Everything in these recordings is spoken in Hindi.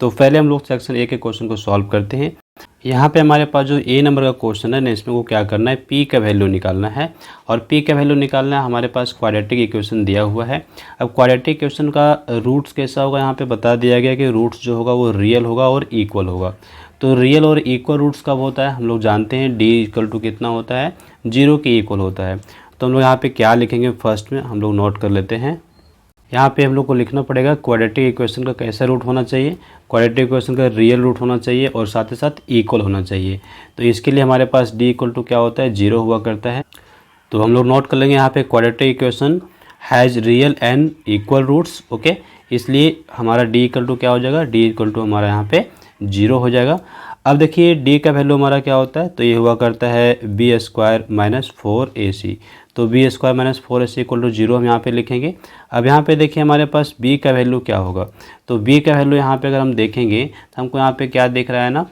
तो पहले हम लोग सेक्शन ए के क्वेश्चन को सॉल्व करते हैं। यहाँ पे हमारे पास जो ए नंबर का क्वेश्चन है ना, इसमें को क्या करना है, पी का वैल्यू निकालना है। और पी का वैल्यू निकालना है, हमारे पास क्वाड्रेटिक इक्वेशन दिया हुआ है। अब क्वाड्रेटिक इक्वेशन का रूट्स कैसा होगा, यहाँ पे बता दिया गया कि रूट्स जो होगा वो रियल होगा और इक्वल होगा। तो रियल और इक्वल रूट्स कब होता है, हम लोग जानते हैं डी इक्वल टू कितना होता है, 0 के इक्वल होता है। तो हम लोग यहाँ पे क्या लिखेंगे, फर्स्ट में हम लोग नोट कर लेते हैं। यहाँ पे हम लोग को लिखना पड़ेगा क्वाड्रेटिक इक्वेशन का कैसा रूट होना चाहिए, क्वाड्रेटिक इक्वेशन का रियल रूट होना चाहिए और साथ ही साथ इक्वल होना चाहिए। तो इसके लिए हमारे पास डी इक्वल टू क्या होता है, 0 हुआ करता है। तो हम लोग नोट कर लेंगे यहाँ पे quadratic equation has real and equal roots. Okay, इसलिए हमारा डी इक्वल टू क्या हो जाएगा, डी इक्वल टू हमारा यहाँ पे 0 हो जाएगा। अब देखिए डी का वैल्यू हमारा क्या होता है, तो ये हुआ करता है बी स्क्वायर माइनस 4ac। तो B square minus 4ac equal to 0 हम यहाँ पे लिखेंगे। अब यहाँ पे देखिए हमारे पास बी का वैल्यू क्या होगा, तो बी का वैल्यू यहाँ पे अगर हम देखेंगे तो हमको यहाँ पे क्या दिख रहा है ना,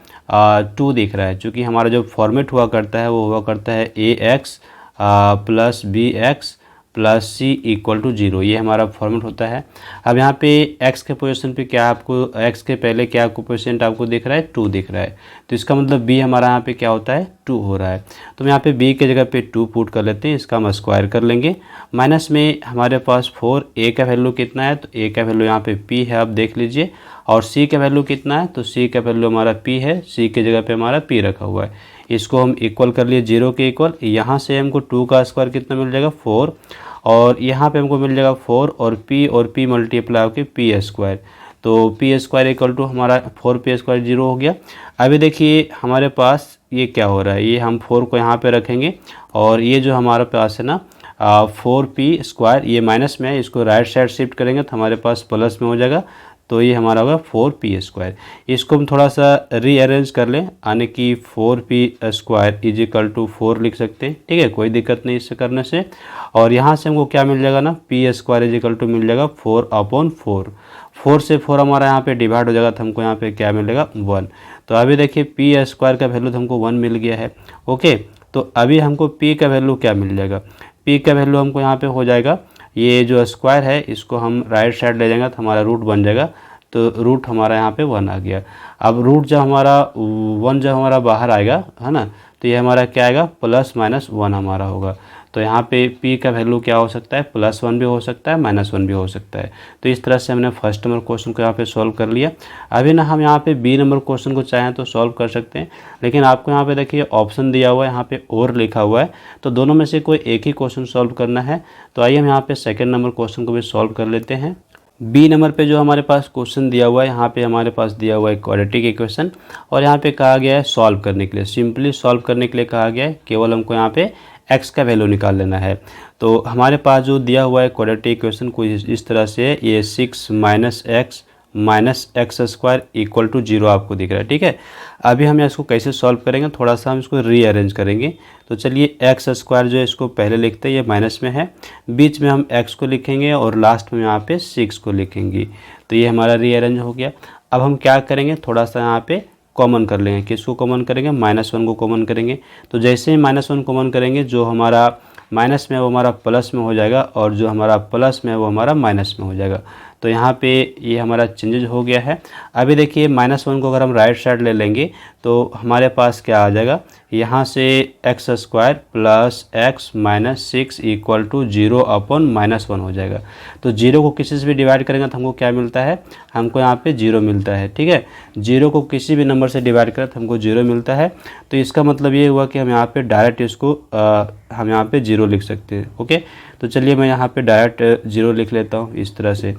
2 दिख रहा है। चूँकि हमारा जो फॉर्मेट हुआ करता है वो हुआ करता है ax plus B X plus C equal to 0, ये हमारा फॉर्मेट होता है। अब यहाँ पे x के पोजीशन पे क्या आपको, x के पहले क्या आपको परसेंट आपको दिख रहा है, 2 दिख रहा है। तो इसका मतलब b हमारा यहाँ पे क्या होता है, 2 हो रहा है। तो हम यहाँ पे b के जगह पे 2 पुट कर लेते हैं, इसका हम स्क्वायर कर लेंगे। माइनस में हमारे पास 4, a का वैल्यू कितना है, तो a का वैल्यू यहाँ पे p है, आप देख लीजिए। और c का वैल्यू कितना है, तो c का वैल्यू हमारा p है, c के जगह पे हमारा p रखा हुआ है। इसको हम इक्वल कर लिए 0 के इक्वल। यहाँ से हमको 2 का स्क्वायर कितना मिल जाएगा, 4, और यहाँ पे हमको मिल जाएगा 4 और p मल्टीप्लाई होकर पी स्क्वायर। तो पी स्क्वायर इक्वल टू हमारा 4p स्क्वायर 0 हो गया। अभी देखिए हमारे पास ये क्या हो रहा है, ये हम 4 को यहाँ पे रखेंगे और ये जो हमारे पास है ना 4p स्क्वायर, ये माइनस में है, इसको राइट साइड शिफ्ट करेंगे तो हमारे पास प्लस में हो जाएगा। तो ये हमारा होगा 4p स्क्वायर। इसको हम थोड़ा सा रीअरेंज कर लें, यानी कि 4p square is equal to 4 लिख सकते हैं। ठीक है, कोई दिक्कत नहीं इससे करने से। और यहाँ से हमको क्या मिल जाएगा ना, p square is equal to मिल जाएगा 4/4। 4 से 4 हमारा यहाँ पे डिवाइड हो जाएगा, तो हमको यहाँ पे क्या मिलेगा, 1। तो अभी देखिए p स्क्वायर का वैल्यू तो हमको 1 मिल गया है। ओके, तो अभी हमको p का वैल्यू क्या मिल जाएगा, p का वैल्यू हमको यहाँ पे हो जाएगा, ये जो स्क्वायर है इसको हम राइट साइड ले जाएंगे तो हमारा रूट बन जाएगा। तो रूट हमारा यहाँ पे 1 आ गया। अब रूट जब हमारा 1 जब हमारा बाहर आएगा है ना, तो ये हमारा क्या आएगा, प्लस माइनस 1 हमारा होगा। तो यहाँ पे p का वैल्यू क्या हो सकता है, +1 भी हो सकता है, -1 भी हो सकता है। तो इस तरह से हमने फर्स्ट नंबर क्वेश्चन को यहाँ पे सॉल्व कर लिया। अभी ना हम यहाँ पे बी नंबर क्वेश्चन को चाहें तो सॉल्व कर सकते हैं, लेकिन आपको यहाँ पे देखिए ऑप्शन दिया हुआ है, यहाँ पे और लिखा हुआ है, तो दोनों में से कोई एक ही क्वेश्चन सॉल्व करना है। तो आइए हम यहाँ पे सेकेंड नंबर क्वेश्चन को भी सॉल्व कर लेते हैं। बी नंबर पे जो हमारे पास क्वेश्चन दिया हुआ है, यहाँ पे हमारे पास दिया हुआ है क्वाड्रेटिक इक्वेशन, और यहाँ पे कहा गया है सॉल्व करने के लिए, सिंपली सॉल्व करने के लिए कहा गया है, केवल हमको यहाँ पे x का वैल्यू निकाल लेना है। तो हमारे पास जो दिया हुआ है क्वाड्रेटिक इक्वेशन को इस तरह से, ये 6 - x स्क्वायर इक्वल टू 0 आपको दिख रहा है। ठीक है, अभी हम इसको कैसे सॉल्व करेंगे, थोड़ा सा हम इसको रीअरेंज करेंगे। तो चलिए x स्क्वायर जो है इसको पहले लिखते हैं, ये माइनस में है, बीच में हम x को लिखेंगे और लास्ट में यहाँ पे 6 को लिखेंगे। तो ये हमारा रीअरेंज हो गया। अब हम क्या करेंगे, थोड़ा सा यहाँ पे कॉमन कर लेंगे। किसको कॉमन करेंगे, -1 को कॉमन करेंगे। तो जैसे ही -1 कॉमन करेंगे, जो हमारा माइनस में है वो हमारा प्लस में हो जाएगा, और जो हमारा प्लस में है वो हमारा माइनस में हो जाएगा। तो यहाँ पे ये हमारा चेंजेज हो गया है। अभी देखिए -1 को अगर हम राइट साइड ले लेंगे तो हमारे पास क्या आ जाएगा, यहाँ से x square plus x minus 6 equal to 0/-1 हो जाएगा। तो 0 को किसी से भी डिवाइड करेंगे तो हमको क्या मिलता है, हमको यहाँ पे 0 मिलता है। ठीक है, 0 को किसी भी नंबर से डिवाइड करें तो हमको 0 मिलता है। तो इसका मतलब ये हुआ कि हम यहाँ पे डायरेक्ट इसको हम यहाँ पे 0 लिख सकते हैं। ओके, तो चलिए मैं यहाँ पे डायरेक्ट 0 लिख लेता हूँ इस तरह से।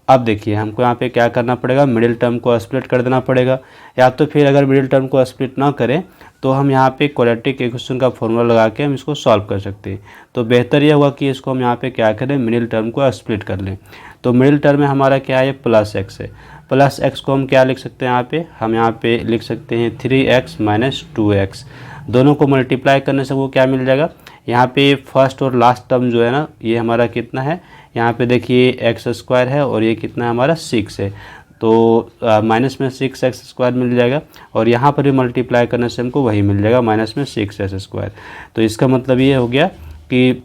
अब देखिए हमको यहाँ पे क्या करना पड़ेगा, मिडिल टर्म को स्प्लिट कर देना पड़ेगा, या तो फिर अगर मिडिल टर्म को स्प्लिट ना करें तो हम यहाँ पे क्वाड्रेटिक इक्वेशन का फॉर्मूला लगा के हम इसको सॉल्व कर सकते हैं। तो बेहतर यह हुआ कि इसको हम यहाँ पे क्या करें, मिडिल टर्म को स्प्लिट कर लें। तो मिडिल टर्म में हमारा क्या है, +x है। +x को हम क्या लिख सकते हैं, यहाँ पे हम यहाँ पे लिख सकते हैं 3x - 2x। दोनों को मल्टीप्लाई करने से वो क्या मिल जाएगा, यहाँ पे फर्स्ट और लास्ट टर्म जो है ना, ये हमारा कितना है, यहाँ पे देखिए x स्क्वायर है और ये कितना है हमारा 6 है। तो माइनस में 6x स्क्वायर मिल जाएगा, और यहाँ पर भी मल्टीप्लाई करने से हमको वही मिल जाएगा, माइनस में 6x स्क्वायर। तो इसका मतलब ये हो गया कि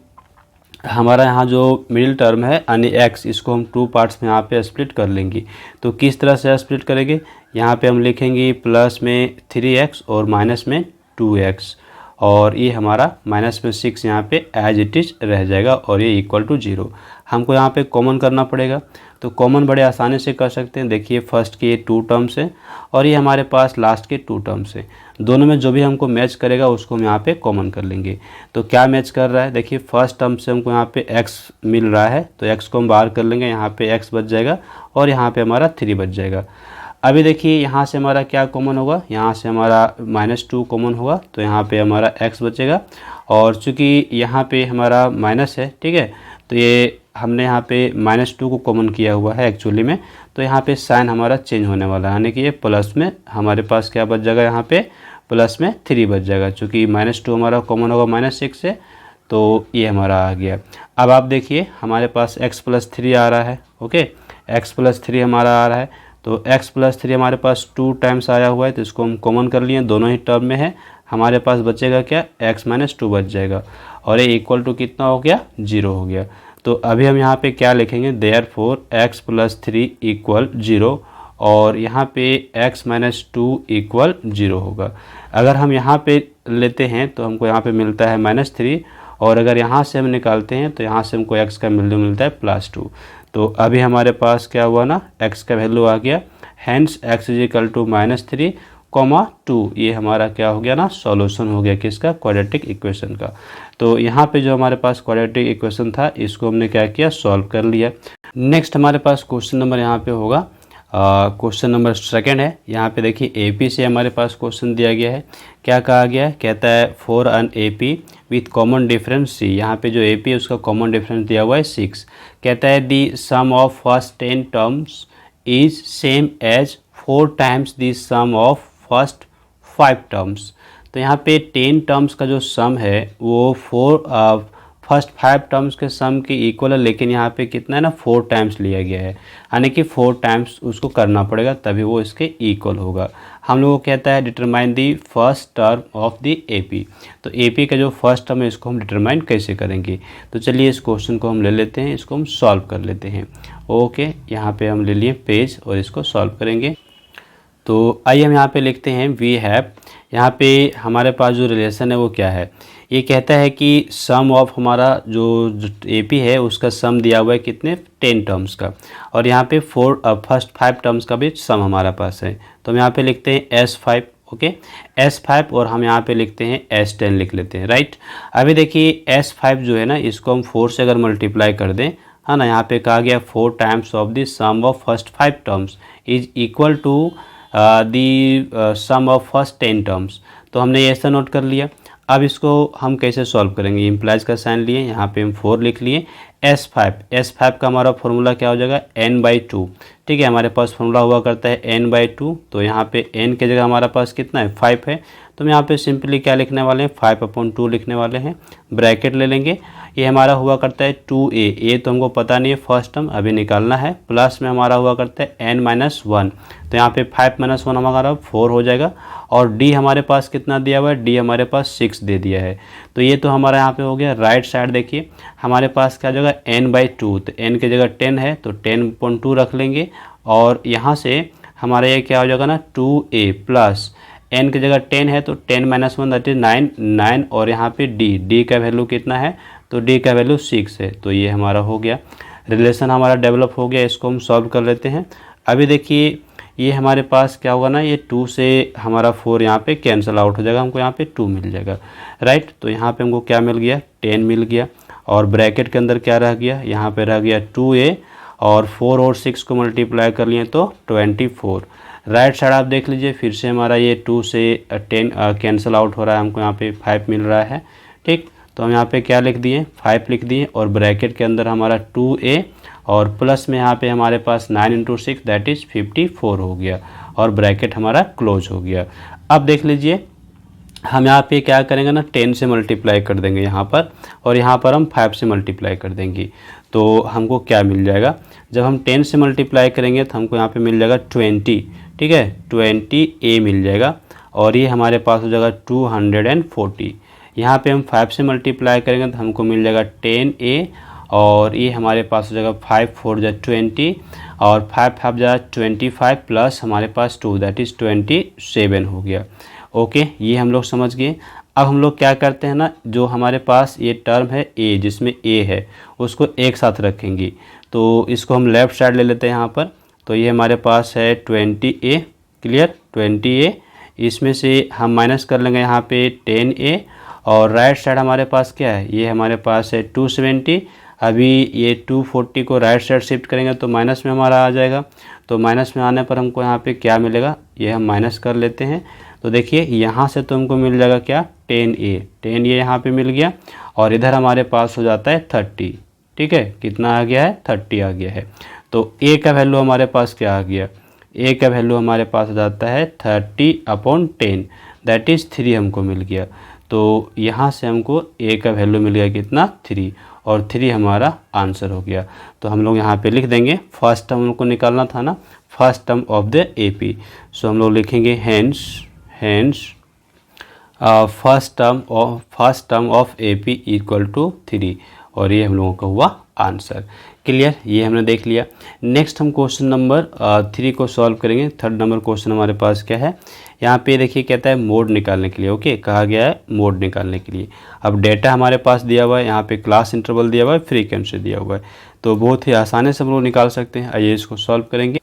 हमारा यहाँ जो मिडिल टर्म है यानी x, इसको हम 2 पार्ट्स में यहाँ पे स्प्लिट कर लेंगे। तो किस तरह से स्प्लिट करेंगे, यहाँ पे हम लिखेंगे प्लस में 3x और माइनस में 2x, और ये हमारा माइनस में 6 यहाँ पे एज इट इज रह जाएगा और ये इक्वल टू 0। हमको यहाँ पे कॉमन करना पड़ेगा, तो कॉमन बड़े आसानी से कर सकते हैं। देखिए फर्स्ट के ये 2 टर्म्स है और ये हमारे पास लास्ट के 2 टर्म्स है, दोनों में जो भी हमको मैच करेगा उसको हम यहाँ पे कॉमन कर लेंगे। तो क्या मैच कर रहा है, देखिए फर्स्ट टर्म से हमको यहाँ पे x मिल रहा है, तो x को हम बाहर कर लेंगे, यहाँ पे x बच जाएगा और यहाँ पे हमारा 3 बच जाएगा। अभी देखिए यहाँ से हमारा क्या कॉमन होगा, यहाँ से हमारा -2 कॉमन होगा, तो यहाँ पे हमारा x बचेगा। और चूँकि यहाँ पे हमारा माइनस है, ठीक है, तो ये हमने यहाँ पे -2 को कॉमन किया हुआ है एक्चुअली में, तो यहाँ पे साइन हमारा चेंज होने वाला है, यानी कि ये प्लस में हमारे पास क्या बच जाएगा, यहाँ पे प्लस में 3 बच जाएगा। चूँकि -2 हमारा कॉमन होगा -6 से, तो ये हमारा आ गया। अब आप देखिए हमारे पास x + 3 आ रहा है, ओके, x + 3 हमारा आ रहा है, तो x + 3 हमारे पास 2 टाइम्स आया हुआ है, तो इसको हम कॉमन कर लिए, दोनों ही टर्म में है, हमारे पास बचेगा क्या, x - 2 बच जाएगा और ये इक्वल टू कितना हो गया, 0 हो गया। तो अभी हम यहाँ पे क्या लिखेंगे, देयरफॉर x + 3 = 0 और यहाँ पे x - 2 = 0 होगा। अगर हम यहाँ पे लेते हैं तो हमको यहाँ पे मिलता है -3, और अगर यहाँ से हम निकालते हैं तो यहाँ से हमको x का वैल्यू मिलता है +2। तो अभी हमारे पास क्या हुआ ना, x का वैल्यू आ गया, हैंस x = -3, 2, ये हमारा क्या हो गया ना, सॉल्यूशन हो गया किसका, क्वाड्रेटिक इक्वेशन का। तो यहाँ पे जो हमारे पास क्वाड्रेटिक इक्वेशन था इसको हमने क्या किया, सॉल्व कर लिया। नेक्स्ट हमारे पास क्वेश्चन नंबर यहाँ पे होगा, क्वेश्चन नंबर 2 है। यहाँ पे देखिए AP से हमारे पास क्वेश्चन दिया गया है। क्या कहा गया है, कहता है for an AP with common difference C, यहाँ पे जो AP है उसका कॉमन डिफरेंस दिया हुआ है 6। कहता है the sum of first 10 terms is same as 4 times the sum of first 5 terms. तो यहाँ पे 10 टर्म्स का जो सम है वो फर्स्ट 5 टर्म्स के सम के इक्वल है, लेकिन यहाँ पे कितना है ना, 4 टाइम्स लिया गया है, यानी कि 4 टाइम्स उसको करना पड़ेगा तभी वो इसके इक्वल होगा। हम लोगों को कहता है determine the first term of the AP। तो AP का जो फर्स्ट टर्म है इसको हम डिटरमाइन कैसे करेंगे, तो चलिए इस क्वेश्चन को हम ले लेते हैं, इसको हम सॉल्व कर लेते हैं। ओके, यहाँ पे हम ले लिए पेज और इसको सॉल्व करेंगे। तो आइए हम यहाँ पे लिखते हैं वी हैव, यहाँ पे हमारे पास जो रिलेशन है वो क्या है, ये कहता है कि सम ऑफ हमारा जो AP है उसका सम दिया हुआ है कितने, 10 टर्म्स का, और यहाँ पे फर्स्ट 5 टर्म्स का भी सम हमारा पास है। तो हम यहाँ पे लिखते हैं S5, ओके, S5, और हम यहाँ पे लिखते हैं S10 लिख लेते हैं, राइट। अभी देखिए S5 जो है ना, इसको हम 4 से अगर मल्टीप्लाई कर दें, है ना, यहाँ पे कहा गया 4 times of the sum of first 5 terms is equal to the sum of first 10 terms. तो हमने ये ऐसा नोट कर लिया। अब इसको हम कैसे सॉल्व करेंगे, इम्प्लाइज का साइन लिए, यहाँ पे हम 4 लिख लिए। S5 का हमारा फॉर्मूला क्या हो जाएगा, n/2, ठीक है, हमारे पास फॉर्मूला हुआ करता है n/2। तो यहाँ पे n की जगह हमारा पास कितना है, 5 है, तो हम यहाँ पे सिंपली क्या लिखने वाले हैं, 5/2 लिखने वाले हैं, ब्रैकेट ले लेंगे। ये हमारा हुआ करता है 2a, तो हमको पता नहीं है, फर्स्ट टर्म अभी निकालना है, प्लस में हमारा हुआ करता है n-1, तो यहाँ पे 5 - 1 हमारा 4 हो जाएगा। और d हमारे पास कितना दिया हुआ है, d हमारे पास 6 दे दिया है। तो ये तो हमारा यहाँ पे हो गया। राइट साइड देखिए हमारे पास क्या जगह n/2, तो n की जगह 10 है तो 10/2 रख लेंगे, और यहाँ से हमारा ये क्या हो जाएगा ना, 2a प्लस n की जगह 10 है तो 10 - 1 दैट इज 9, और यहाँ पे d का वैल्यू कितना है, तो d का वैल्यू 6 है। तो ये हमारा हो गया, रिलेशन हमारा डेवलप हो गया। इसको हम सॉल्व कर लेते हैं। अभी देखिए ये हमारे पास क्या होगा ना, ये 2 से हमारा 4 यहाँ पे कैंसिल आउट हो जाएगा, हमको यहाँ पे 2 मिल जाएगा, राइट। तो यहाँ पे हमको क्या मिल गया, 10 मिल गया, और ब्रैकेट के अंदर क्या रह गया, यहाँ पे रह गया 2a, और 4 और 6 को मल्टीप्लाई कर लिए तो 24। राइट साइड आप देख लीजिए, फिर से हमारा ये 2 से 10 कैंसिल आउट हो रहा है, हमको यहाँ पे 5 मिल रहा है, ठीक। तो हम यहाँ पे क्या लिख दिए, 5 लिख दिए, और ब्रैकेट के अंदर हमारा 2a, और प्लस में यहाँ पे हमारे पास 9 × 6 दैट इज़ 54 हो गया, और ब्रैकेट हमारा क्लोज हो गया। अब देख लीजिए हम यहाँ पे क्या करेंगे ना, 10 से मल्टीप्लाई कर देंगे यहाँ पर, और यहाँ पर हम 5 से मल्टीप्लाई कर देंगे। तो हमको क्या मिल जाएगा, जब हम 10 से मल्टीप्लाई करेंगे तो हमको यहाँ पे मिल जाएगा 20, ठीक है, 20a मिल जाएगा, और ये हमारे पास हो जाएगा 240। यहाँ पे हम 5 से मल्टीप्लाई करेंगे तो हमको मिल जाएगा 10a, और ये हमारे पास हो जाएगा 5 4 जा 20 और 5 5 जा 25 प्लस हमारे पास 2 दैट इज़ 27 हो गया। ओके, ये हम लोग समझ गए। अब हम लोग क्या करते हैं ना, जो हमारे पास ये टर्म है a, जिसमें a है, उसको एक साथ रखेंगे। तो इसको हम लेफ़्ट साइड ले लेते हैं यहाँ पर। तो ये हमारे पास है 20a, क्लियर, 20a। इसमें से हम माइनस कर लेंगे यहाँ पे 10a, और राइट साइड हमारे पास क्या है, ये हमारे पास है 270। अभी ये 240 को राइट साइड शिफ्ट करेंगे तो माइनस में हमारा आ जाएगा। तो माइनस में आने पर हमको यहाँ पे क्या मिलेगा, ये हम माइनस कर लेते हैं। तो देखिए यहाँ से तो हमको मिल जाएगा क्या, 10a यहाँ पे मिल गया, और इधर हमारे पास हो जाता है 30। ठीक है, कितना आ गया है, 30 आ गया है। तो a का वैल्यू हमारे पास क्या आ गया, a का वैल्यू हमारे पास हो जाता है 30/10 दैट इज़ 3 हमको मिल गया। तो यहाँ से हमको a का वैल्यू मिल गया कितना, 3, और 3 हमारा आंसर हो गया। तो हम लोग यहाँ पे लिख देंगे, फर्स्ट टर्म हमको निकालना था ना, first term of the AP। So हम लोग लिखेंगे hence first term of AP equal to 3, और ये हम लोगों का हुआ आंसर। क्लियर, ये हमने देख लिया। नेक्स्ट हम क्वेश्चन नंबर 3 को सॉल्व करेंगे। थर्ड नंबर क्वेश्चन हमारे पास क्या है, यहाँ पे देखिए कहता है मोड निकालने के लिए। ओके, कहा गया है मोड निकालने के लिए। अब डेटा हमारे पास दिया हुआ है, यहाँ पे क्लास इंटरवल दिया हुआ है, फ्रीक्वेंसी दिया हुआ है, तो बहुत ही आसानी से हम लोग निकाल सकते हैं। आइए इसको सॉल्व करेंगे।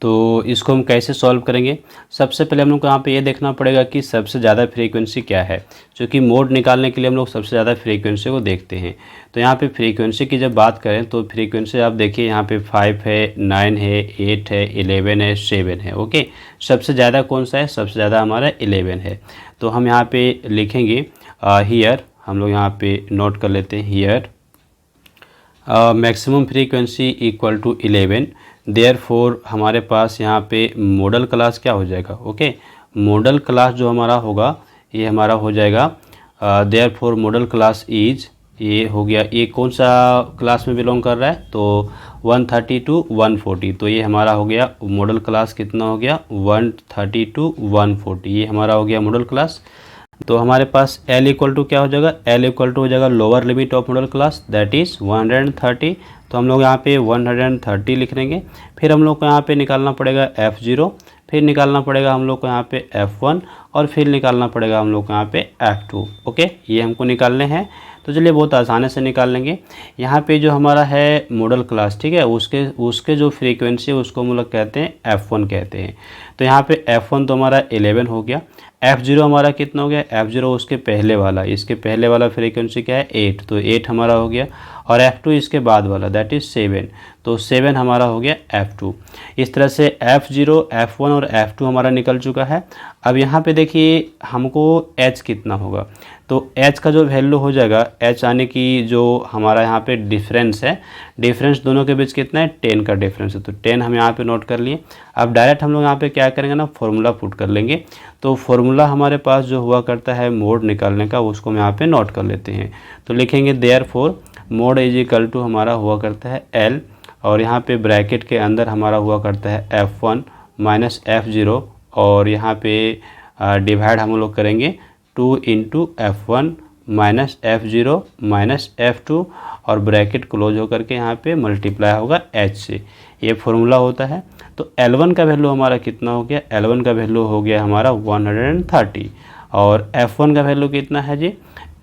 तो इसको हम कैसे सॉल्व करेंगे, सबसे पहले हम लोग को यहाँ पे ये देखना पड़ेगा कि सबसे ज़्यादा फ्रीक्वेंसी क्या है, क्योंकि मोड निकालने के लिए हम लोग सबसे ज़्यादा फ्रीक्वेंसी को देखते हैं। तो यहाँ पे फ्रीक्वेंसी की जब बात करें तो फ्रीक्वेंसी आप देखिए यहाँ पे 5 है, 9 है, 8 है, 11 है, 7 है। ओके, सबसे ज़्यादा कौन सा है, सबसे ज़्यादा हमारा 11 है। तो हम यहाँ पे लिखेंगे हियर, हम लोग यहाँ पे नोट कर लेते हैं here maximum frequency equal to 11। Therefore हमारे पास यहाँ पे मॉडल क्लास क्या हो जाएगा, ओके, मॉडल क्लास जो हमारा होगा ये हमारा हो जाएगा देयरफॉर मॉडल क्लास इज, ये हो गया, ये कौन सा क्लास में बिलोंग कर रहा है, तो 130 to 140। तो ये हमारा हो गया मॉडल क्लास, कितना हो गया, 130 to 140, ये हमारा हो गया मॉडल क्लास। तो हमारे पास L इक्वल टू क्या हो जाएगा, L इक्वल टू हो जाएगा lower limit of model class that is 130। तो हम लोग यहाँ पे 130 लिख देंगे। फिर हम लोग को यहाँ पे निकालना पड़ेगा F0, फिर निकालना पड़ेगा हम लोग को यहाँ पे F1, और फिर निकालना पड़ेगा हम लोग को यहाँ पे F2। ओके, ये हमको निकालने हैं। तो चलिए बहुत आसानी से निकाल लेंगे। यहाँ पे जो हमारा है मॉडल क्लास, ठीक है, उसके जो फ्रीक्वेंसी है उसको हम लोग कहते हैं F1 कहते हैं। तो यहाँ पे F1 तो हमारा 11 हो गया। F0 हमारा कितना हो गया, F0 उसके पहले वाला, इसके पहले वाला फ्रीक्वेंसी क्या है, 8, तो 8 हमारा हो गया। और F2 इसके बाद वाला दैट इज़ 7, तो 7 हमारा हो गया F2। इस तरह से F0, F1 और F2 हमारा निकल चुका है। अब यहाँ पे देखिए हमको H कितना होगा, तो H का जो वैल्यू हो जाएगा, H आने की जो हमारा यहाँ पे डिफरेंस है, डिफरेंस दोनों के बीच कितना है, 10 का डिफरेंस है। तो 10 हम यहाँ पे नोट कर लिए। अब डायरेक्ट हम लोग यहाँ पे क्या करेंगे ना, फॉर्मूला पुट कर लेंगे। तो फॉर्मूला हमारे पास जो हुआ करता है मोड निकालने का, उसको हम यहाँ पे नोट कर लेते हैं। तो लिखेंगे therefore mode is equal to हमारा हुआ करता है L, और यहाँ पे ब्रैकेट के अंदर हमारा हुआ करता है F1 माइनस F0, और यहाँ पे डिवाइड हम लोग करेंगे 2 into F1 minus F0 minus F2, और ब्रैकेट क्लोज होकर के यहाँ पे मल्टीप्लाई होगा H से, ये फॉर्मूला होता है। तो L1 का वैल्यू हमारा कितना हो गया, L1 का वैल्यू हो गया हमारा 130, और F1 का वैल्यू कितना है जी,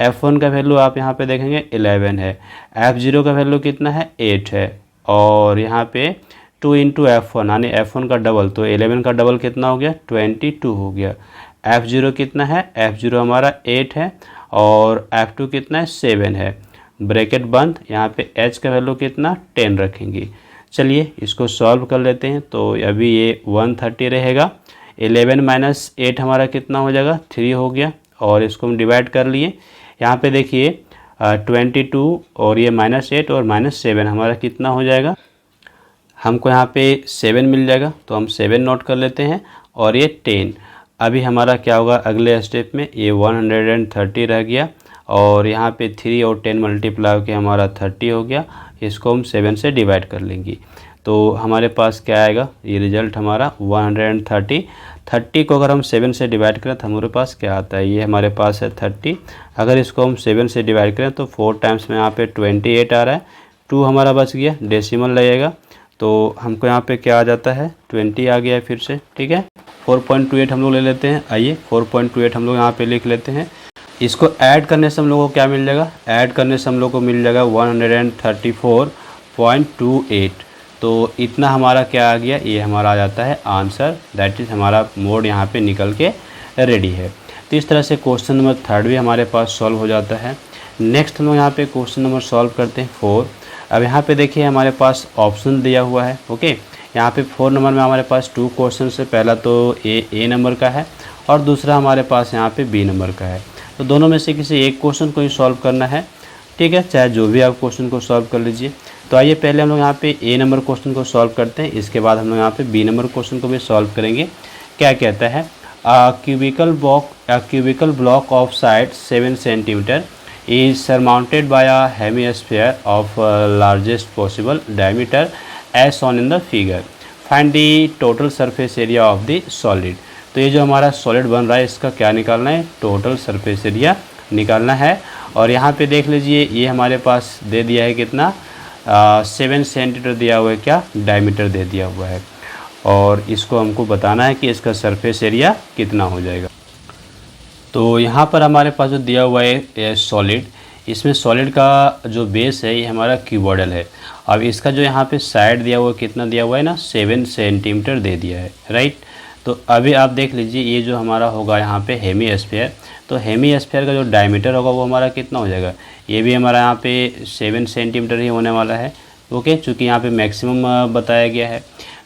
F1 का वैल्यू आप यहाँ पे देखेंगे 11 है। F0 का वैल्यू कितना है, 8 है, और यहाँ पे 2 इंटू F1 यानी F1 का डबल, तो 11 का डबल कितना हो गया, 22 हो गया। F0 कितना है, F0 हमारा 8 है, और F2 कितना है, 7 है। ब्रैकेट बंद, यहाँ पे H का वैल्यू कितना, 10 रखेंगे। चलिए इसको सॉल्व कर लेते हैं। तो अभी ये 130 रहेगा, 11 माइनस 8 हमारा कितना हो जाएगा, 3 हो गया, और इसको हम डिवाइड कर लिए। यहाँ पे देखिए 22 और ये -8 और -7 हमारा कितना हो जाएगा, हमको यहाँ पे 7 मिल जाएगा, तो हम 7 नोट कर लेते हैं, और ये 10। अभी हमारा क्या होगा अगले स्टेप में, ये 130 रह गया, और यहाँ पे 3 और 10 मल्टीप्लाई होकर हमारा 30 हो गया। इसको हम 7 से डिवाइड कर लेंगे। तो हमारे पास क्या आएगा, ये रिजल्ट हमारा 130। 30 को अगर हम 7 से डिवाइड करें तो हमारे पास क्या आता है, ये हमारे पास है 30। अगर इसको हम 7 से डिवाइड करें तो 4 टाइम्स में यहाँ पे 28 आ रहा है, 2 हमारा बच गया, डेसिमल लगेगा तो हमको यहाँ पे क्या आ जाता है 20 आ गया है फिर से। ठीक है, 4.28 हम लोग ले लेते हैं। आइए 4.28 हम लोग यहाँ पे लिख लेते हैं। इसको ऐड करने से हम लोग को क्या मिल जाएगा, ऐड करने से हम लोग को मिल जाएगा 134.28। तो इतना हमारा क्या आ गया, ये हमारा आ जाता है आंसर, दैट इज़ हमारा मोड यहाँ पे निकल के रेडी है। तो इस तरह से क्वेश्चन नंबर 3 भी हमारे पास सॉल्व हो जाता है। नेक्स्ट हम लोग यहाँ पे क्वेश्चन नंबर सॉल्व करते हैं 4। अब यहाँ पे देखिए हमारे पास ऑप्शन दिया हुआ है। ओके, यहाँ पे 4 नंबर में हमारे पास 2 क्वेश्चन है। पहला तो ए नंबर का है और दूसरा हमारे पास यहाँ पे बी नंबर का है। तो दोनों में से किसी एक क्वेश्चन को ही सॉल्व करना है। ठीक है, चाहे जो भी आप क्वेश्चन को सॉल्व कर लीजिए। तो आइए पहले हम लोग यहाँ पे ए नंबर क्वेश्चन को सॉल्व करते हैं, इसके बाद हम लोग यहाँ पे बी नंबर क्वेश्चन को भी सॉल्व करेंगे। क्या कहता है, cubical block of side 7 centimetre is surmounted by a hemisphere of largest possible diameter as shown in the figure. Find the total surface area of the solid. तो ये जो हमारा सॉलिड बन रहा है इसका क्या निकालना है, टोटल सरफेस एरिया निकालना है। और यहाँ पे देख लीजिए ये हमारे पास दे दिया है कितना, 7 सेंटीमीटर दिया हुआ है, क्या डायमीटर दे दिया हुआ है। और इसको हमको बताना है कि इसका सरफेस एरिया कितना हो जाएगा। तो यहाँ पर हमारे पास जो दिया हुआ है सॉलिड, इसमें सॉलिड का जो बेस है ये हमारा क्यूबॉइडल है। अब इसका जो यहाँ पे साइड दिया हुआ है कितना दिया हुआ है ना, 7 सेंटीमीटर दे दिया है, राइट। तो अभी आप देख लीजिए ये जो हमारा होगा यहाँ पे हेमीस्फीयर, तो हेमीस्फीयर का जो डायमीटर होगा वो हमारा कितना हो जाएगा, ये भी हमारा यहाँ पे 7 सेंटीमीटर ही होने वाला है। ओके, चूँकि यहाँ पे मैक्सिमम बताया गया है।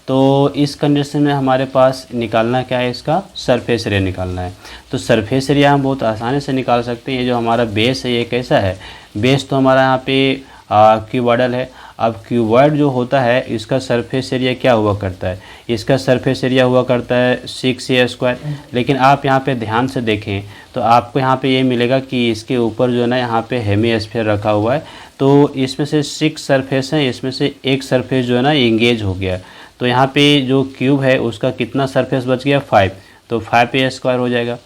तो इस कंडीशन में हमारे पास निकालना क्या है, इसका सरफेस एरिया निकालना है। तो सरफेस एरिया हम बहुत आसानी से निकाल सकते हैं। ये जो हमारा बेस है ये कैसा है, बेस तो हमारा यहाँ पे क्यूबॉइडल है। अब क्यूबॉइड जो होता है इसका सरफेस एरिया क्या हुआ करता है, इसका सरफेस एरिया हुआ करता है 6a²। लेकिन आप यहाँ पे ध्यान से देखें तो आपको यहाँ पे ये मिलेगा कि इसके ऊपर जो है ना यहाँ पे हेमीस्फीयर रखा हुआ है। तो इसमें से 6 सरफेस हैं, इसमें से एक सरफेस जो है ना इंगेज हो गया। तो यहाँ पे जो क्यूब है उसका कितना सरफेस बच गया, 5, तो 5a² हो जाएगा।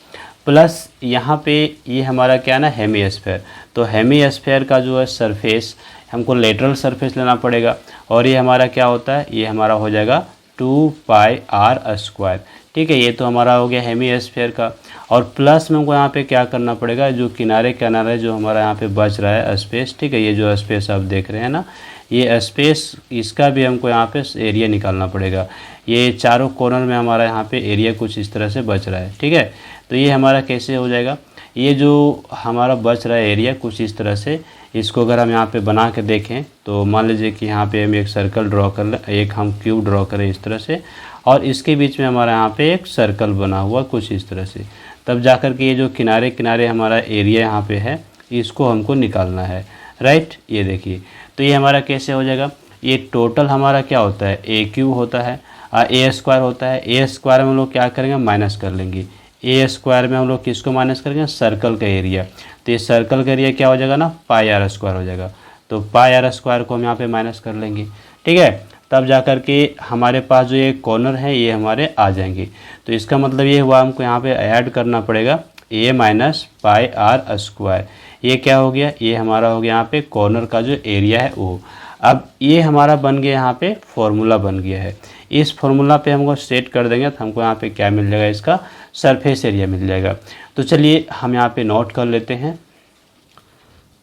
प्लस यहाँ पे ये हमारा क्या ना हेमीस्फीयर, तो हेमीस्फीयर का जो है सरफेस हमको लेटरल सरफेस लेना पड़ेगा। और ये हमारा क्या होता है, ये हमारा हो जाएगा 2πr²। ठीक है, ये तो हमारा हो गया हेमीस्फीयर का। और प्लस में हमको यहाँ पे क्या करना पड़ेगा, जो किनारे किनारे जो हमारा यहाँ पे बच रहा है स्पेस, ठीक है, ये जो स्पेस आप देख रहे हैं ना, ये स्पेस इसका भी हमको यहाँ पे एरिया निकालना पड़ेगा। ये चारों कॉर्नर में हमारा यहाँ पे एरिया कुछ इस तरह से बच रहा है। ठीक है, तो ये हमारा कैसे हो जाएगा, ये जो हमारा बच रहा है एरिया कुछ इस तरह से, इसको अगर हम यहाँ पे बना के देखें तो मान लीजिए कि यहाँ पे हम एक सर्कल ड्रॉ कर लें, एक हम क्यूब ड्रॉ करें इस तरह से, और इसके बीच में हमारा यहाँ पे एक सर्कल बना हुआ कुछ इस तरह से। तब जाकर के ये जो किनारे किनारे हमारा एरिया यहाँ पे है इसको हमको निकालना है, राइट। ये देखिए, तो ये हमारा कैसे हो जाएगा, ये टोटल हमारा क्या होता है, a³ होता है, a² होता है। a² में हम लोग क्या करेंगे, माइनस कर लेंगे। a² में हम लोग किसको माइनस करेंगे, सर्कल का एरिया। तो ये सर्कल का एरिया क्या हो जाएगा ना, πr² हो जाएगा। तो πr² को हम यहाँ पे माइनस कर लेंगे। ठीक है, तब जा कर के हमारे पास जो ये कॉर्नर है ये हमारे आ जाएंगे। तो इसका मतलब ये हुआ हमको यहाँ पे ऐड करना पड़ेगा a माइनस πr²। ये क्या हो गया, ये हमारा हो गया यहाँ पे कॉर्नर का जो एरिया है वो। अब ये हमारा बन गया यहाँ पे फॉर्मूला बन गया है। इस फॉर्मूला पे हमको सेट कर देंगे तो हमको यहाँ पे क्या मिल जाएगा, इसका सरफेस एरिया मिल जाएगा। तो चलिए हम यहाँ पे नोट कर लेते हैं।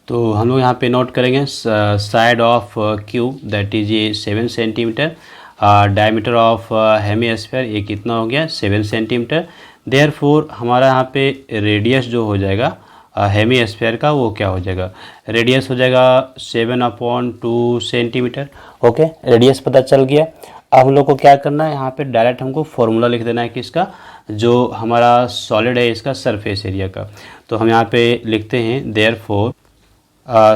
तो हम लोग यहाँ पे नोट करेंगे side of cube that is ये 7 सेंटीमीटर, डायमीटर ऑफ हेमीस्फीयर ये कितना हो गया 7 सेंटीमीटर। देयरफॉर हमारा यहाँ पे रेडियस जो हो जाएगा हेमीस्फीयर का वो क्या हो जाएगा, रेडियस हो जाएगा 7/2 सेंटीमीटर। ओके, रेडियस पता चल गया। अब हम लोग को क्या करना है, यहाँ पे डायरेक्ट हमको फॉर्मूला लिख देना है कि इसका जो हमारा सॉलिड है इसका सरफेस एरिया का। तो हम यहाँ पे लिखते हैं therefore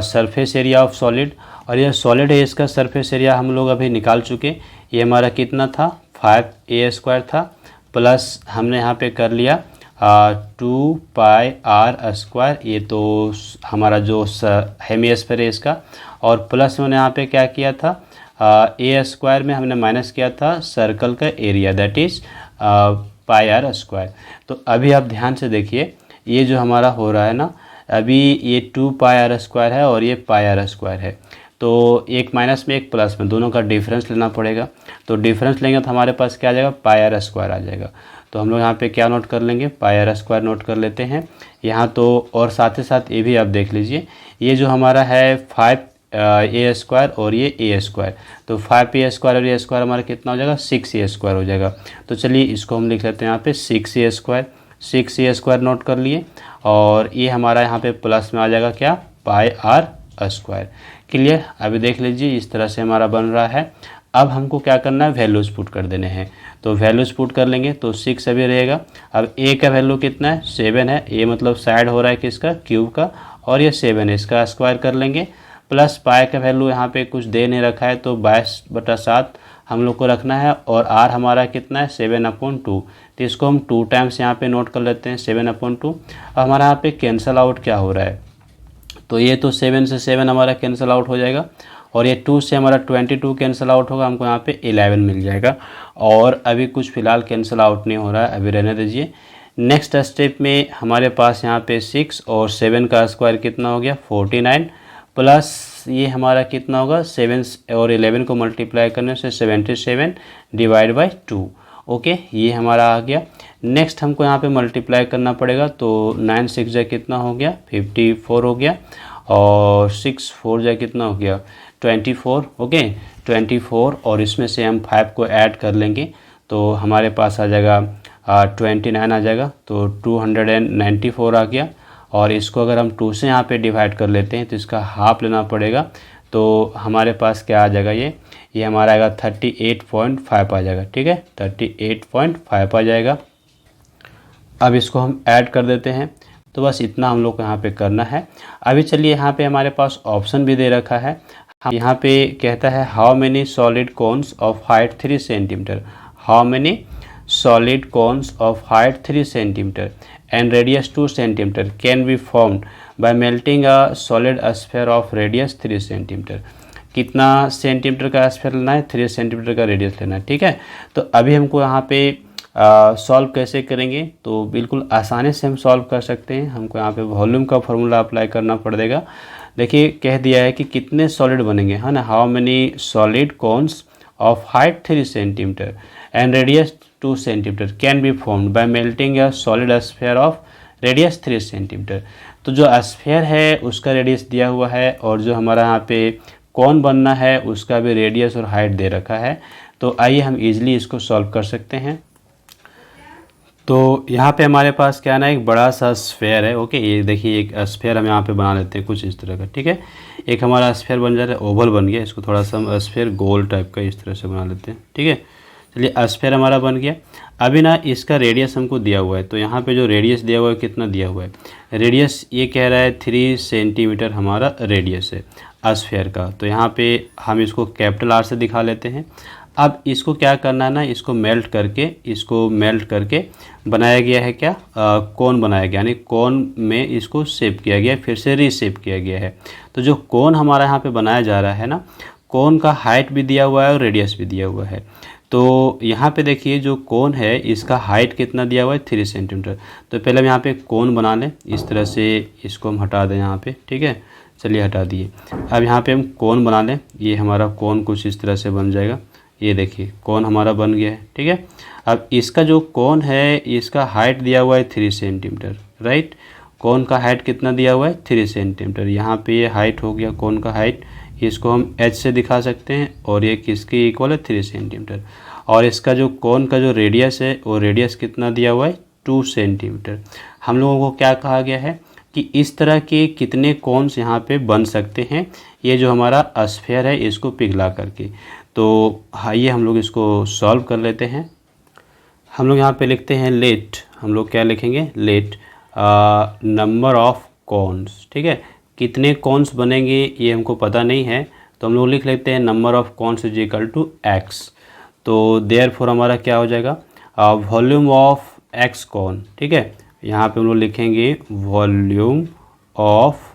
surface area of solid, और ये सॉलिड है इसका सरफेस एरिया हम लोग अभी निकाल चुके। ये हमारा कितना था, 5a² था, प्लस हमने यहाँ पे कर लिया 2πr²। ये तो हमारा जो हेमीस्फीयर है इसका, और प्लस मैंने यहाँ पे क्या किया था ए स्क्वायर में हमने माइनस किया था सर्कल का area, that is pi R square. तो अभी आप ध्यान से देखिए, ये जो हमारा हो रहा है ना, अभी ये 2 पाई आर स्क्वायर है और ये पाई आर स्क्वायर है। तो एक माइनस में एक प्लस में, दोनों का डिफरेंस लेना पड़ेगा। तो डिफरेंस लेंगे तो हमारे पास क्या आ जाएगा, पाई आर स्क्वायर आ जाएगा। तो हम लोग यहाँ पे क्या नोट कर लेंगे, पाई आर स्क्वायर नोट कर लेते हैं यहाँ। तो और साथ ही साथ ये भी आप देख लीजिए, ये जो हमारा है 5 ए स्क्वायर और ये ए स्क्वायर, तो 5 ए स्क्वायर और ए स्क्वायर हमारा कितना हो जाएगा, 6 ए स्क्वायर हो जाएगा। तो चलिए इसको हम लिख लेते हैं यहाँ पे 6 ए स्क्वायर, 6 ए स्क्वायर नोट कर लिए। और ये हमारा यहाँ पे प्लस में आ जाएगा क्या, पाई आर स्क्वायर। क्लियर। अभी देख लीजिए इस तरह से हमारा बन रहा है। अब हमको क्या करना है, वैल्यूज़ पुट कर देने हैं। तो वैल्यूज़ पुट कर लेंगे तो 6 अभी रहेगा। अब ए का वैल्यू कितना है, 7 है। ए मतलब साइड हो रहा है किसका, क्यूब का, और ये 7 है, इसका स्क्वायर कर लेंगे। प्लस पाई का वैल्यू यहाँ पे कुछ दे नहीं रखा है, तो 22/7 हम लोग को रखना है। और आर हमारा कितना है, 7/2। तो इसको हम 2 टाइम्स यहाँ पे नोट कर लेते हैं, 7/2। अब हमारा यहाँ पे कैंसल आउट क्या हो रहा है, तो ये तो 7 से 7 हमारा कैंसिल आउट हो जाएगा, और ये 2 से हमारा 22 कैंसिल आउट होगा, हमको यहाँ पे 11 मिल जाएगा। और अभी कुछ फ़िलहाल कैंसिल आउट नहीं हो रहा है, अभी रहने दीजिए। नेक्स्ट स्टेप में हमारे पास यहाँ पे 6 और 7 का स्क्वायर कितना हो गया, 49, प्लस ये हमारा कितना होगा, 7 और 11 को मल्टीप्लाई करने से 77 डिवाइड बाई 2। ओके, ये हमारा आ गया। नेक्स्ट हमको यहाँ पे मल्टीप्लाई करना पड़ेगा, तो 9 6 जा कितना हो गया, 54 हो गया, और 6 4 जा कितना हो गया, 24। ओके, 24, और इसमें से हम 5 को ऐड कर लेंगे तो हमारे पास आ जाएगा 29 आ जाएगा, तो 294 आ गया। और इसको अगर हम 2 से यहाँ पे डिवाइड कर लेते हैं तो इसका हाफ लेना पड़ेगा, तो हमारे पास क्या आ जाएगा, ये हमारा आएगा 38.5 आ जाएगा। ठीक है, 38.5 आ जाएगा। अब इसको हम ऐड कर देते हैं, तो बस इतना हम लोग को यहाँ पे करना है। अभी चलिए यहाँ पे हमारे पास ऑप्शन भी दे रखा है। हम यहाँ पे कहता है how many solid cones of height 3 centimetre, how many solid cones of height 3 centimetre and radius 2 centimetre can be formed by melting a solid sphere of radius 3 centimetre. कितना सेंटीमीटर का स्फीयर लेना है, 3 सेंटीमीटर का रेडियस लेना है। ठीक है, तो अभी हमको यहाँ पे सॉल्व कैसे करेंगे, तो बिल्कुल आसानी से हम सॉल्व कर सकते हैं। हमको यहाँ पे वॉल्यूम का फॉर्मूला अप्लाई करना पड़ेगा। देखिए कह दिया है कि कितने सॉलिड बनेंगे, है ना, how many solid cones of height 3 centimetre and radius 2 centimetre can be formed by melting a solid sphere of radius 3 centimetre. तो जो स्फीयर है उसका रेडियस दिया हुआ है, और जो हमारा यहाँ पे कौन बनना है उसका भी रेडियस और हाइट दे रखा है। तो आइए हम इजीली इसको सॉल्व कर सकते हैं। तो यहाँ पे हमारे पास क्या ना, एक बड़ा सा स्फीयर है। ओके, ये देखिए एक स्फीयर हम यहाँ पे बना लेते हैं कुछ इस तरह का। ठीक है, एक हमारा स्फीयर बन जा रहा है, ओवल बन गया। इसको थोड़ा सा हम स्फीयर गोल टाइप का इस तरह से बना लेते हैं। ठीक है, चलिए स्फीयर हमारा बन गया। अभी ना इसका रेडियस हमको दिया हुआ है, तो यहाँ पे जो रेडियस दिया हुआ है कितना दिया हुआ है, रेडियस ये कह रहा है 3 सेंटीमीटर हमारा रेडियस है स्फीयर का। तो यहाँ पे हम इसको कैपिटल आर से दिखा लेते हैं। अब इसको क्या करना है ना, इसको मेल्ट करके बनाया गया है क्या, कोन बनाया गया, यानी कोन में इसको शेप किया गया, फिर से रीशेप किया गया है। तो जो कोन हमारा यहाँ पे बनाया जा रहा है ना, कोन का हाइट भी दिया हुआ है और रेडियस भी दिया हुआ है। तो यहाँ पे देखिए जो कोन है इसका हाइट कितना दिया हुआ है, 3 सेंटीमीटर। तो पहले हम यहाँ पे कोन बना लें, इस तरह से इसको हम हटा दें यहाँ पे। ठीक है, चलिए हटा दिए। अब यहाँ पे हम कोन बना लें, ये हमारा कोन कुछ इस तरह से बन जाएगा। ये देखिए कोन हमारा बन गया है। ठीक है, अब इसका जो कोन है इसका हाइट दिया हुआ है 3 सेंटीमीटर, राइट। कोन का हाइट कितना दिया हुआ है, 3 सेंटीमीटर। यहाँ पे ये हाइट हो गया कोन का हाइट, इसको हम h से दिखा सकते हैं, और ये किसके इक्वल है, 3 सेंटीमीटर। और इसका जो कोन का जो रेडियस है वो रेडियस कितना दिया हुआ है, 2 सेंटीमीटर। हम लोगों को क्या कहा गया है कि इस तरह के कितने कोन्स यहाँ पे बन सकते हैं, ये जो हमारा स्फीयर है इसको पिघला करके। तो आइए हम लोग इसको सॉल्व कर लेते हैं। हम लोग यहाँ पे लिखते हैं लेट, हम लोग क्या लिखेंगे, लेट नंबर ऑफ कॉन्स। ठीक है, कितने कॉन्स बनेंगे ये हमको पता नहीं है, तो हम लोग लिख लेते हैं number of cones is equal to X. तो देयरफॉर हमारा क्या हो जाएगा, वॉल्यूम ऑफ एक्स कॉन। ठीक है, यहाँ पे हम लोग लिखेंगे वॉल्यूम ऑफ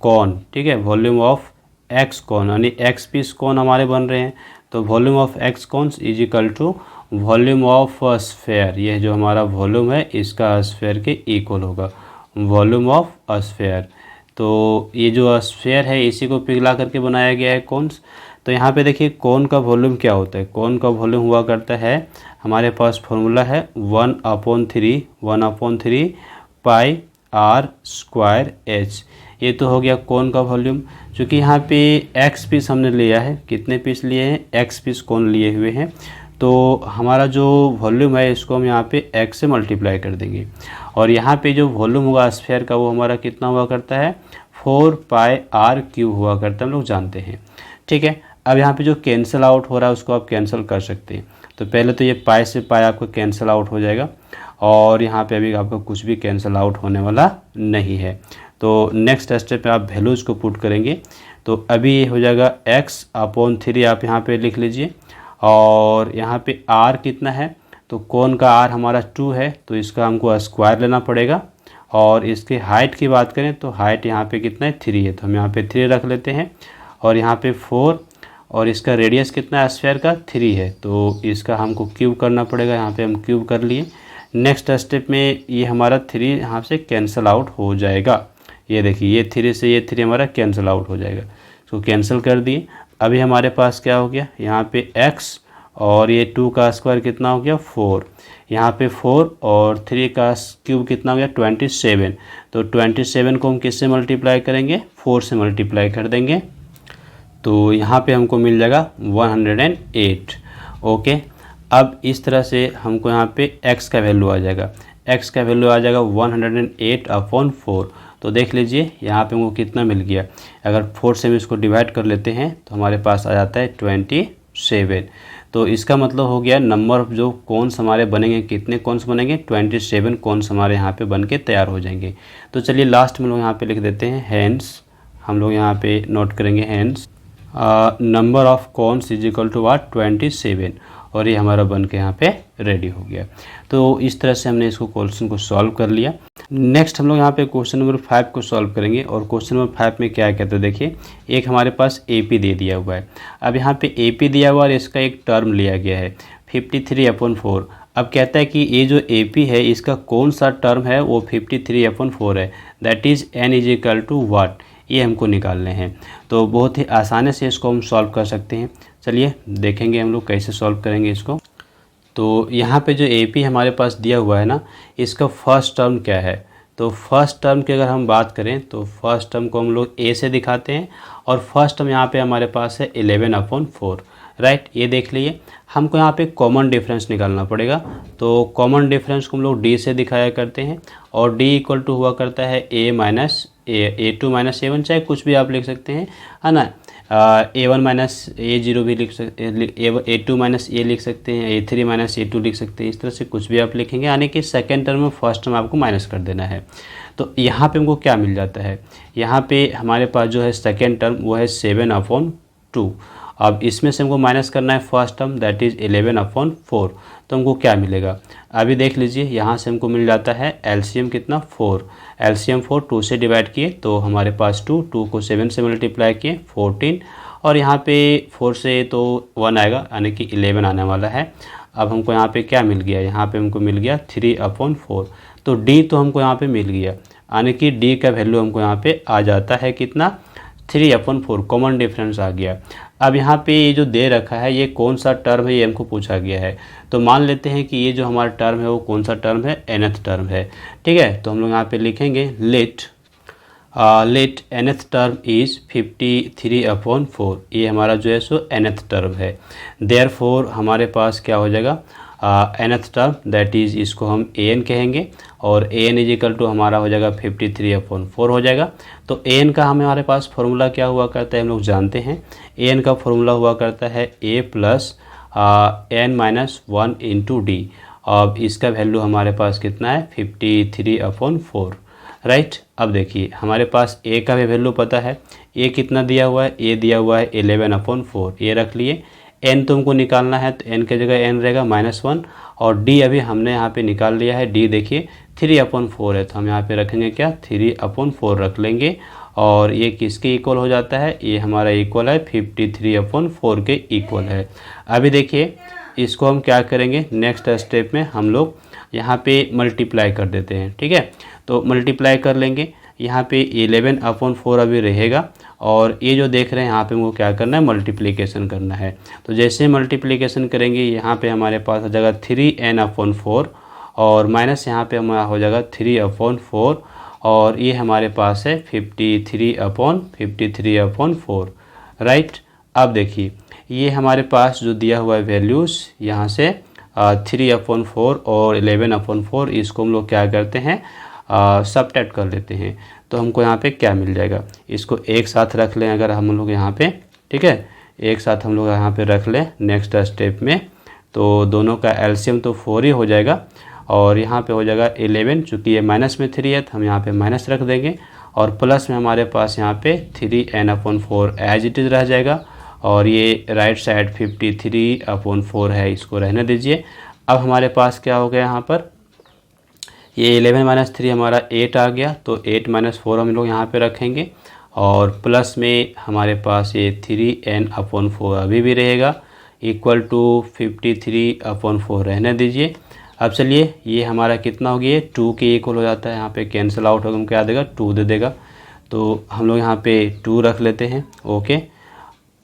कॉन। ठीक है, वॉल्यूम ऑफ एक्स कॉन यानी एक्स पीस कॉन हमारे बन रहे हैं, तो volume of X cones is equal to volume of sphere, यह जो हमारा वॉल्यूम है इसका स्फेयर के इक्वल होगा, वॉल्यूम ऑफ स्फेयर। तो ये जो स्फेयर है इसी को पिघला करके बनाया गया है कॉन्स। तो यहाँ पे देखिए कॉन का वॉल्यूम क्या होता है, कॉन का वॉल्यूम हुआ करता है, हमारे पास फॉर्मूला है 1/3 पाई आर स्क्वायर एच। ये तो हो गया कॉन का वॉल्यूम। चूँकि यहाँ पे एक्स पीस हमने लिया है, कितने पीस लिए हैं, एक्स पीस कॉन लिए हुए हैं, तो हमारा जो वॉल्यूम है इसको हम यहाँ पे x से मल्टीप्लाई कर देंगे, और यहाँ पे जो वॉल्यूम होगा स्फीयर का वो हमारा कितना हुआ करता है 4 पाई आर क्यूब हुआ करता है, हम लोग जानते हैं। ठीक है, अब यहाँ पे जो कैंसिल आउट हो रहा है उसको आप कैंसिल कर सकते हैं। तो पहले तो ये पाई से पाई आपका कैंसिल आउट हो जाएगा, और यहाँ पे अभी आपका कुछ भी कैंसिल आउट होने वाला नहीं है। तो नेक्स्ट स्टेप पे आप वैल्यूज़ को पुट करेंगे, तो अभी ये हो जाएगा x/3 आप यहाँ पे लिख लीजिए, और यहाँ पे r कितना है, तो कॉन का r हमारा 2 है, तो इसका हमको स्क्वायर लेना पड़ेगा। और इसके हाइट की बात करें तो हाइट यहाँ पे कितना है 3 है, तो हम यहाँ पे 3 रख लेते हैं, और यहाँ पे 4, और इसका रेडियस कितना है स्फीयर का 3 है, तो इसका हमको क्यूब करना पड़ेगा, यहाँ पे हम क्यूब कर लिए। नेक्स्ट स्टेप में ये हमारा 3 यहाँ से कैंसिल आउट हो जाएगा, ये देखिए ये 3 से ये 3 हमारा कैंसिल आउट हो जाएगा, तो कैंसिल कर दिए। अभी हमारे पास क्या हो गया, यहाँ पे x और ये 2 का स्क्वायर कितना हो गया 4, यहाँ पे 4 और 3 का क्यूब कितना हो गया 27, तो 27 को हम किससे मल्टीप्लाई करेंगे 4 से मल्टीप्लाई कर देंगे, तो यहाँ पे हमको मिल जाएगा 108। ओके, अब इस तरह से हमको यहाँ पे x का वैल्यू आ जाएगा, x का वैल्यू आ जाएगा 108/4। तो देख लीजिए यहाँ पे हमको कितना मिल गया, अगर 4 से हम इसको डिवाइड कर लेते हैं तो हमारे पास आ जाता है 27। तो इसका मतलब हो गया नंबर ऑफ जो कॉन्स हमारे बनेंगे, कितने कॉन्स बनेंगे 27 कॉन्स हमारे यहाँ पे बन के तैयार हो जाएंगे। तो चलिए लास्ट में लोग यहाँ पे लिख देते हैं हैंस, हम लोग यहाँ पे नोट करेंगे hence number of cones is equal to what 27, और ये हमारा बन के यहाँ पे रेडी हो गया। तो इस तरह से हमने इसको क्वेश्चन को सॉल्व कर लिया। नेक्स्ट हम लोग यहाँ पे क्वेश्चन नंबर 5 को सॉल्व करेंगे, और क्वेश्चन नंबर 5 में क्या कहते हैं देखिए, एक हमारे पास AP दे दिया हुआ है। अब यहाँ पे AP दिया हुआ और इसका एक टर्म लिया गया है 53/4। अब कहता है कि ये जो AP है इसका कौन सा टर्म है वो 53/4 है, that is n is equal to what, ये हमको निकालने हैं। तो बहुत ही आसानी से इसको हम सॉल्व कर सकते हैं। चलिए देखेंगे हम लोग कैसे सॉल्व करेंगे इसको। तो यहाँ पे जो AP हमारे पास दिया हुआ है ना, इसका फर्स्ट टर्म क्या है, तो फर्स्ट टर्म की अगर हम बात करें तो फर्स्ट टर्म को हम लोग A से दिखाते हैं, और फर्स्ट टर्म यहाँ पे हमारे पास है 11/4, राइट। ये देख लिए, हमको यहाँ पे कॉमन डिफरेंस निकालना पड़ेगा, तो कॉमन डिफरेंस को हम लोग D से दिखाया करते हैं, और D इक्वल टू हुआ करता है A-2 - A1, चाहे कुछ भी आप लिख सकते हैं, है ना। A1 - A0 भी लिख सकते हैं, A2 - A लिख सकते हैं, A3 - A2 लिख सकते हैं, इस तरह से कुछ भी आप लिखेंगे, यानी कि सेकेंड टर्म में फर्स्ट टर्म आपको माइनस कर देना है। तो यहाँ पे हमको क्या मिल जाता है, यहाँ पे हमारे पास जो है सेकेंड टर्म वो है 7/2। अब इसमें से हमको माइनस करना है फर्स्ट टर्म, दैट इज़ 11/4, तो हमको क्या मिलेगा अभी देख लीजिए। यहाँ से हमको मिल जाता है एलसीएम कितना 4, एलसीएम 4 2 से डिवाइड किए तो हमारे पास 2 को 7 से मल्टीप्लाई किए 14, और यहाँ पे 4 से तो 1 आएगा, यानी कि 11 आने वाला है। अब हमको यहाँ पे क्या मिल गया, यहाँ पे हमको मिल गया 3/4, तो D तो हमको यहाँ पे मिल गया, यानी कि D का वैल्यू हमको यहाँ पे आ जाता है कितना 3/4, कॉमन डिफरेंस आ गया। अब यहाँ पे ये जो दे रखा है ये कौन सा टर्म है ये हमको पूछा गया है, तो मान लेते हैं कि ये जो हमारा टर्म है वो कौन सा टर्म है, nth टर्म है, ठीक है। तो हम लोग यहाँ पे लिखेंगे लेट nth टर्म इज़ 53/4, ये हमारा जो है सो nth टर्म है। देयरफॉर हमारे पास क्या हो जाएगा nth टर्म, दैट इज़ इसको हम an कहेंगे, और an इज इक्वल टू हमारा हो जाएगा 53/4 हो जाएगा। तो an का हमारे पास फॉर्मूला क्या हुआ करता है हम लोग जानते हैं, an का फॉर्मूला हुआ करता है a + n-1 × d। अब इसका वैल्यू हमारे पास कितना है 53/4, राइट। अब देखिए हमारे पास a का भी वैल्यू पता है, a कितना दिया हुआ है, a दिया हुआ है 11/4, ये रख लिए। n तो हमको निकालना है, तो n के जगह n रहेगा -1, और d अभी हमने यहाँ पे निकाल लिया है, d देखिए 3/4 है, तो हम यहाँ पे रखेंगे क्या 3/4 रख लेंगे, और ये किसके इक्वल हो जाता है, ये हमारा इक्वल है 53/4 के इक्वल है। अभी देखिए इसको हम क्या करेंगे, नेक्स्ट स्टेप में हम लोग यहाँ पे मल्टीप्लाई कर देते हैं। ठीक है, तो मल्टीप्लाई कर लेंगे, यहाँ पे 11/4 अभी रहेगा और ये जो देख रहे हैं यहाँ पे हमको क्या करना है, मल्टीप्लिकेशन करना है। तो जैसे मल्टीप्लिकेशन करेंगे यहाँ पे हमारे पास हो जाएगा 3n/4 और माइनस यहाँ पे हमारा हो जाएगा 3/4 और ये हमारे पास है 53/4 राइट। अब देखिए ये हमारे पास जो दिया हुआ है वैल्यूज़ यहाँ से 3/4 और 11/4 इसको हम लोग क्या करते हैं, सबट्रैक्ट कर लेते हैं। तो हमको यहाँ पे क्या मिल जाएगा, इसको एक साथ रख लें अगर हम लोग यहाँ पे, ठीक है, एक साथ हम लोग यहाँ पे रख लें नेक्स्ट स्टेप में, तो दोनों का एलसीएम तो 4 ही हो जाएगा और यहाँ पे हो जाएगा 11, चूँकि ये माइनस में 3 है तो हम यहाँ पे माइनस रख देंगे और प्लस में हमारे पास यहाँ पे 3n/4 एज इट इज़ रह जाएगा और ये राइट साइड 53/4 है, इसको रहने दीजिए। अब हमारे पास क्या हो गया, यहाँ पर ये 11 - 3 हमारा 8 आ गया, तो 8 - 4 हम लोग यहाँ पे रखेंगे और प्लस में हमारे पास ये 3n/4 अभी भी रहेगा इक्वल टू 53/4 रहने दीजिए। अब चलिए ये हमारा कितना हो गया, 2 के इक्वल हो जाता है, यहाँ पे कैंसिल आउट होगा, क्या देगा 2 दे देगा। तो हम लोग यहाँ पे 2 रख लेते हैं, ओके,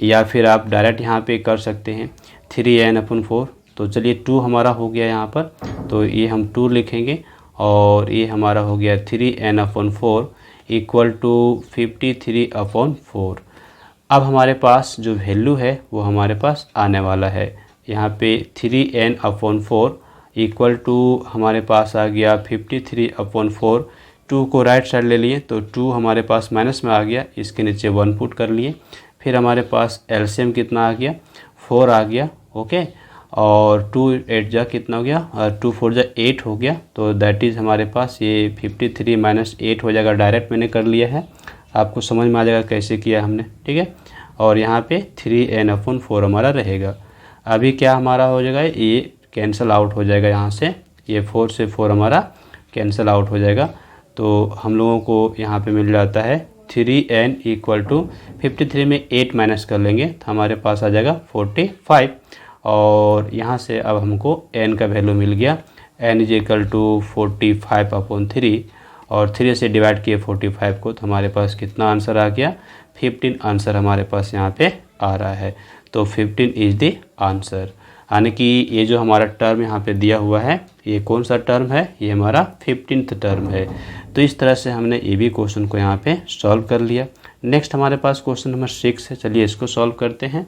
या फिर आप डायरेक्ट यहाँ पे कर सकते हैं 3n/4। तो चलिए 2 हमारा हो गया यहाँ पर, तो ये हम 2 लिखेंगे और ये हमारा हो गया 3n/4 इक्वल टू 53/4। अब हमारे पास जो वैल्यू है वो हमारे पास आने वाला है, यहाँ पे 3n/4 इक्वल टू हमारे पास आ गया 53/4। 2 को राइट साइड ले लिए तो 2 हमारे पास माइनस में आ गया, इसके नीचे 1 पुट कर लिए, फिर हमारे पास एलसीएम कितना आ गया, 4 आ गया, ओके, और 2 8 जा कितना हो गया, 2 4 जा 8 हो गया। तो दैट इज़ हमारे पास ये 53 - 8 हो जाएगा, डायरेक्ट मैंने कर लिया है, आपको समझ में आ जाएगा कैसे किया हमने, ठीक है। और यहाँ पे 3n/4 हमारा रहेगा। अभी क्या हमारा हो जाएगा, ये कैंसिल आउट हो जाएगा, यहाँ से ये 4 से 4 हमारा कैंसिल आउट हो जाएगा। तो हम लोगों को यहाँ पे मिल जाता है 3n इक्वल टू 53 में 8 माइनस कर लेंगे तो हमारे पास आ जाएगा 45 और यहाँ से अब हमको n का वैल्यू मिल गया, n इज इक्वल टू 45/3 और 3 से डिवाइड किए 45 को, तो हमारे पास कितना आंसर आ गया, 15 आंसर हमारे पास यहाँ पे आ रहा है। तो 15 इज़ द आंसर, यानी कि ये जो हमारा टर्म यहाँ पे दिया हुआ है ये कौन सा टर्म है, ये हमारा 15th टर्म है। तो इस तरह से हमने ये भी क्वेश्चन को यहाँ पे सॉल्व कर लिया। नेक्स्ट हमारे पास क्वेश्चन नंबर 6 है, चलिए इसको सॉल्व करते हैं।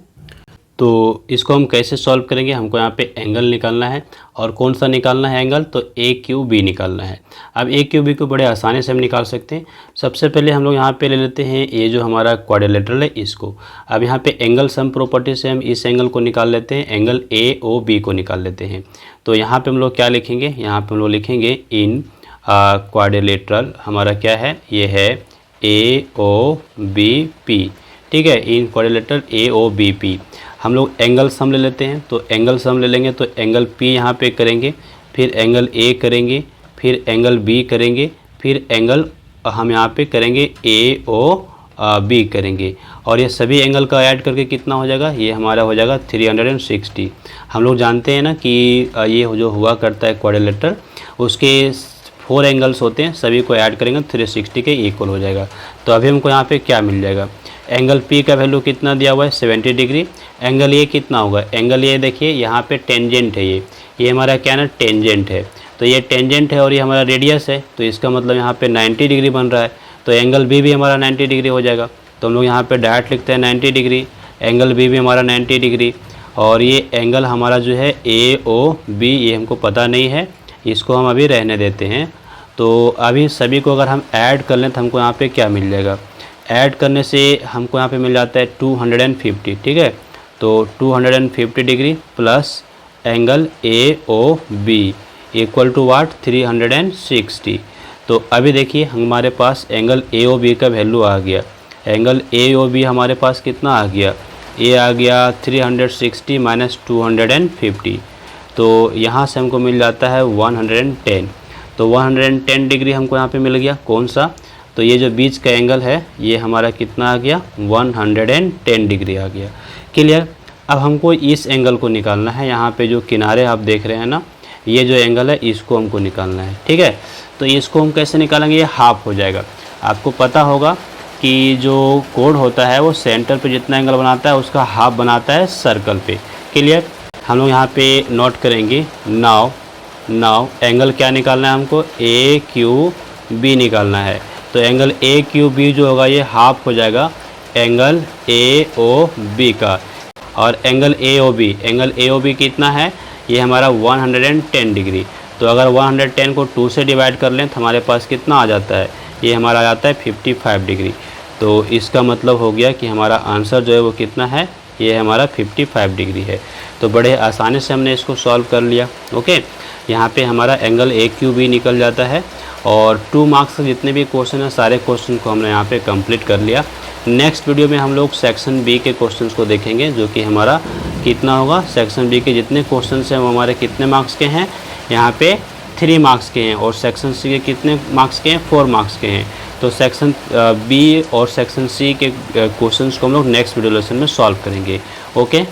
तो इसको हम कैसे सॉल्व करेंगे, हमको यहाँ पे एंगल निकालना है और कौन सा निकालना है एंगल, तो AQB निकालना है। अब AQB को बड़े आसानी से हम निकाल सकते हैं। सबसे पहले हम लोग यहाँ पे ले लेते हैं ये जो हमारा क्वाड्रिलेटरल है इसको। अब यहाँ पे एंगल सम प्रॉपर्टी से हम इस एंगल को निकाल लेते हैं, एंगल AOB को निकाल लेते हैं। तो यहाँ पर हम लोग क्या लिखेंगे, यहाँ पर हम लोग लिखेंगे इन क्वाड्रिलेटरल, हमारा क्या है, ये है AOBP, ठीक है, इन क्वाड्रिलेटरल AOBP। हम लोग एंगल सम ले लेते हैं, तो एंगल सम ले लेंगे तो एंगल P यहाँ पे करेंगे, फिर एंगल A करेंगे, फिर एंगल B करेंगे, फिर एंगल हम यहाँ पे करेंगे AOB करेंगे और ये सभी एंगल का ऐड करके कितना हो जाएगा, ये हमारा हो जाएगा 360। हम लोग जानते हैं ना कि ये जो हुआ करता है क्वाड्रिलेटरल, उसके 4 एंगल्स होते हैं, सभी को ऐड करेंगे 360 के इक्वल हो जाएगा। तो अभी हमको यहाँ पे क्या मिल जाएगा, एंगल P का वैल्यू कितना दिया हुआ है 70 डिग्री, एंगल A कितना होगा, एंगल A देखिए यहाँ पे टेंजेंट है, ये हमारा क्या ना टेंजेंट है, तो ये टेंजेंट है और ये हमारा रेडियस है, तो इसका मतलब यहाँ पे 90 डिग्री बन रहा है। तो एंगल B भी हमारा 90 डिग्री हो जाएगा, तो हम लोग यहाँ पे डायरेक्ट लिखते हैं 90 डिग्री, एंगल B भी हमारा 90 डिग्री और ये एंगल हमारा जो है AOB ये हमको पता नहीं है, इसको हम अभी रहने देते हैं। तो अभी सभी को अगर हम ऐड कर लें तो हमको यहाँ पे क्या मिल जाएगा, ऐड करने से हमको यहाँ पे मिल जाता है 250, ठीक है। तो 250 degree plus angle AOB equal to what 360। तो अभी देखिए हमारे पास एंगल AOB का वैल्यू आ गया, एंगल AOB हमारे पास कितना आ गया, ये आ गया 360 माइनस 250, तो यहाँ से हमको मिल जाता है 110। तो 110 डिग्री हमको यहाँ पे मिल गया, कौन सा, तो ये जो बीच का एंगल है ये हमारा कितना आ गया, 110 डिग्री आ गया। क्लियर। अब हमको इस एंगल को निकालना है। यहाँ पे जो किनारे आप देख रहे हैं ना, ये जो एंगल है इसको हमको निकालना है। ठीक है, तो इसको हम कैसे निकालेंगे, ये हाफ हो जाएगा। आपको पता होगा कि जो कोण होता है वो सेंटर पे जितना एंगल बनाता है उसका हाफ बनाता है सर्कल पे। क्लियर। हम लोग यहाँ पे नोट करेंगे, नाउ एंगल क्या निकालना है हमको, AQB निकालना है। तो एंगल AQB जो होगा ये हाफ हो जाएगा एंगल AOB का। और एंगल AOB कितना है, ये हमारा 110 डिग्री। तो अगर 110 को 2 से डिवाइड कर लें तो हमारे पास कितना आ जाता है, ये हमारा आ जाता है 55 डिग्री। तो इसका मतलब हो गया कि हमारा आंसर जो है वो कितना है, ये हमारा 55 डिग्री है। तो बड़े आसानी से हमने इसको सॉल्व कर लिया। ओके, यहाँ पे हमारा एंगल AQB निकल जाता है। और 2 मार्क्स के जितने भी क्वेश्चन हैं सारे क्वेश्चन को हमने यहाँ पे कंप्लीट कर लिया। नेक्स्ट वीडियो में हम लोग सेक्शन बी के क्वेश्चंस को देखेंगे, जो कि हमारा कितना होगा, सेक्शन बी के जितने क्वेश्चन हैं वो हमारे कितने मार्क्स के हैं, यहाँ पे 3 मार्क्स के हैं। और सेक्शन सी के कितने मार्क्स के हैं, 4 मार्क्स के हैं। तो सेक्शन बी और सेक्शन सी के क्वेश्चंस को हम लोग नेक्स्ट वीडियो लेसन में सॉल्व करेंगे। ओके।